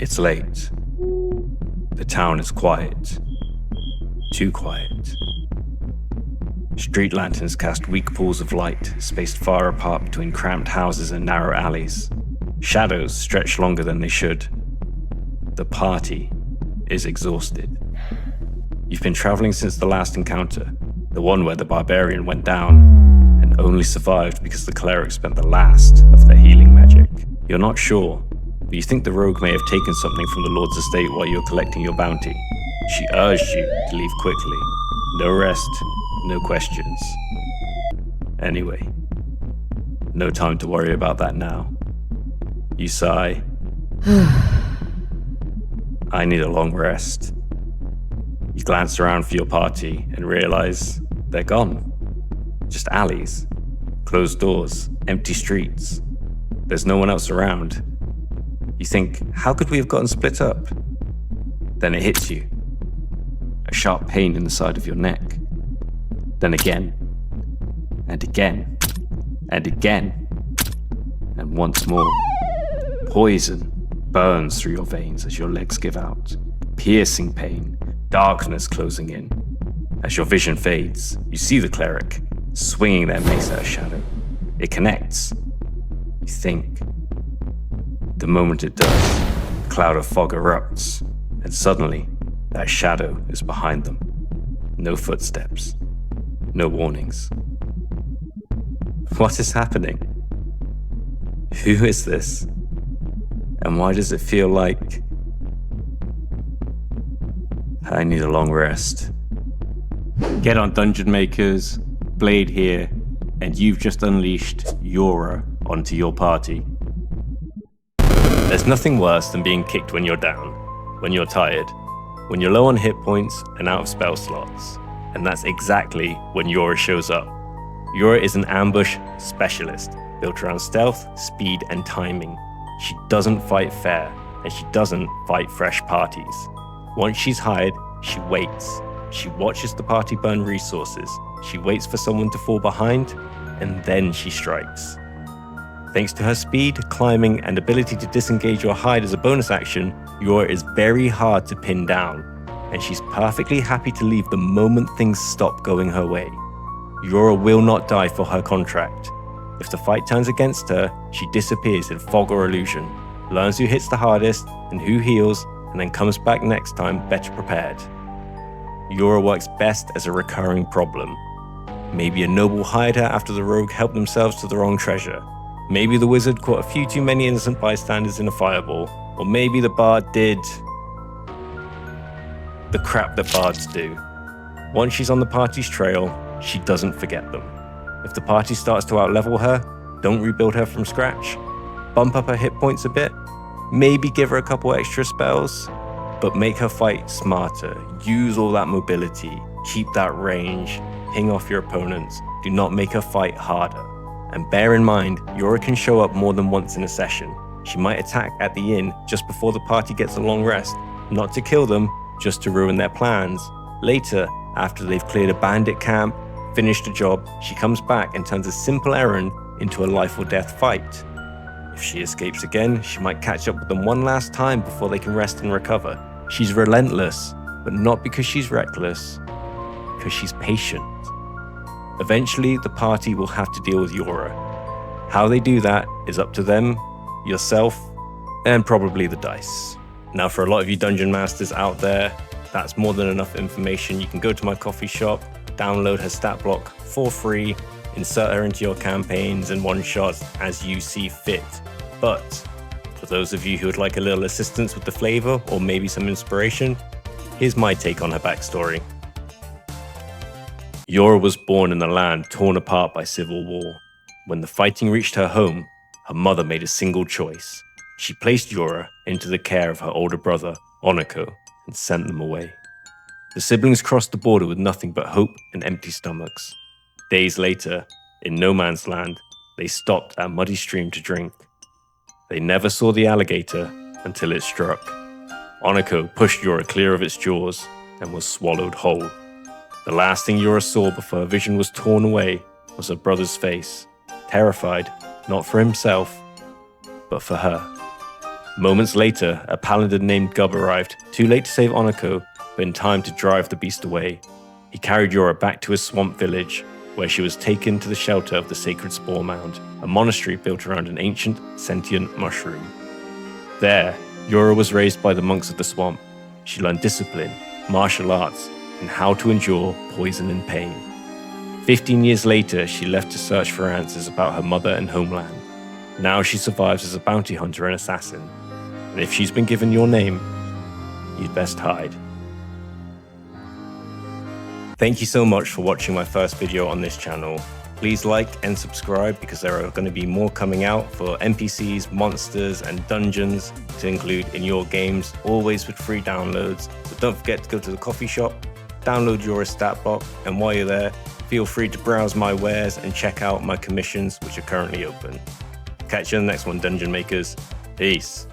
It's late. The town is quiet. Too quiet. Street lanterns cast weak pools of light, spaced far apart between cramped houses and narrow alleys. Shadows stretch longer than they should. The party is exhausted. You've been traveling since the last encounter, the one where the barbarian went down, and only survived because the cleric spent the last of their healing magic. You're not sure, but you think the rogue may have taken something from the Lord's estate while you were collecting your bounty. She urged you to leave quickly. No rest, no questions. Anyway, no time to worry about that now. You sigh. I need a long rest. You glance around for your party and realize they're gone. Just alleys, closed doors, empty streets. There's no one else around. You think, how could we have gotten split up? Then it hits you. A sharp pain in the side of your neck. Then again, and again, and again, and once more. Poison burns through your veins as your legs give out. Piercing pain, darkness closing in. As your vision fades, you see the cleric swinging their mace at a shadow. It connects. You think. The moment it does, a cloud of fog erupts, and suddenly, that shadow is behind them. No footsteps. No warnings. What is happening? Who is this? And why does it feel like I need a long rest? Get on, Dungeon Makers. Blade here, and you've just unleashed Yora onto your party. There's nothing worse than being kicked when you're down, when you're tired, when you're low on hit points and out of spell slots. And that's exactly when Yora shows up. Yora is an ambush specialist, built around stealth, speed, and timing. She doesn't fight fair, and she doesn't fight fresh parties. Once she's hired, she waits. She watches the party burn resources. She waits for someone to fall behind, and then she strikes. Thanks to her speed, climbing, and ability to disengage or hide as a bonus action, Yora is very hard to pin down, and she's perfectly happy to leave the moment things stop going her way. Yora will not die for her contract. If the fight turns against her, she disappears in fog or illusion, learns who hits the hardest and who heals, and then comes back next time better prepared. Yora works best as a recurring problem. Maybe a noble hired her after the rogue helped themselves to the wrong treasure. Maybe the wizard caught a few too many innocent bystanders in a fireball. Or maybe the bard did the crap that bards do. Once she's on the party's trail, she doesn't forget them. If the party starts to outlevel her, don't rebuild her from scratch. Bump up her hit points a bit. Maybe give her a couple extra spells. But make her fight smarter. Use all that mobility. Keep that range. Ping off your opponents. Do not make her fight harder. And bear in mind, Yora can show up more than once in a session. She might attack at the inn just before the party gets a long rest. Not to kill them, just to ruin their plans. Later, after they've cleared a bandit camp, finished a job, she comes back and turns a simple errand into a life or death fight. If she escapes again, she might catch up with them one last time before they can rest and recover. She's relentless, but not because she's reckless, because she's patient. Eventually, the party will have to deal with Yora. How they do that is up to them, yourself, and probably the dice. Now, for a lot of you dungeon masters out there, that's more than enough information. You can go to my coffee shop, download her stat block for free, insert her into your campaigns and one-shots as you see fit. But for those of you who would like a little assistance with the flavor or maybe some inspiration, here's my take on her backstory. Yora was born in a land torn apart by civil war. When the fighting reached her home, her mother made a single choice. She placed Yora into the care of her older brother, Onako, and sent them away. The siblings crossed the border with nothing but hope and empty stomachs. Days later, in no man's land, they stopped at a muddy stream to drink. They never saw the alligator until it struck. Onako pushed Yora clear of its jaws and was swallowed whole. The last thing Yora saw before her vision was torn away was her brother's face, terrified, not for himself, but for her. Moments later, a paladin named Gub arrived, too late to save Onako, but in time to drive the beast away. He carried Yora back to his swamp village, where she was taken to the shelter of the Sacred Spore Mound, a monastery built around an ancient, sentient mushroom. There, Yora was raised by the monks of the swamp. She learned discipline, martial arts, and how to endure poison and pain. 15 years later, she left to search for answers about her mother and homeland. Now she survives as a bounty hunter and assassin. And if she's been given your name, you'd best hide. Thank you so much for watching my first video on this channel. Please like and subscribe because there are going to be more coming out for NPCs, monsters, and dungeons to include in your games, always with free downloads. So don't forget to go to the coffee shop, download your stat box, and while you're there, feel free to browse my wares and check out my commissions, which are currently open. Catch you in the next one, Dungeon Makers. Peace.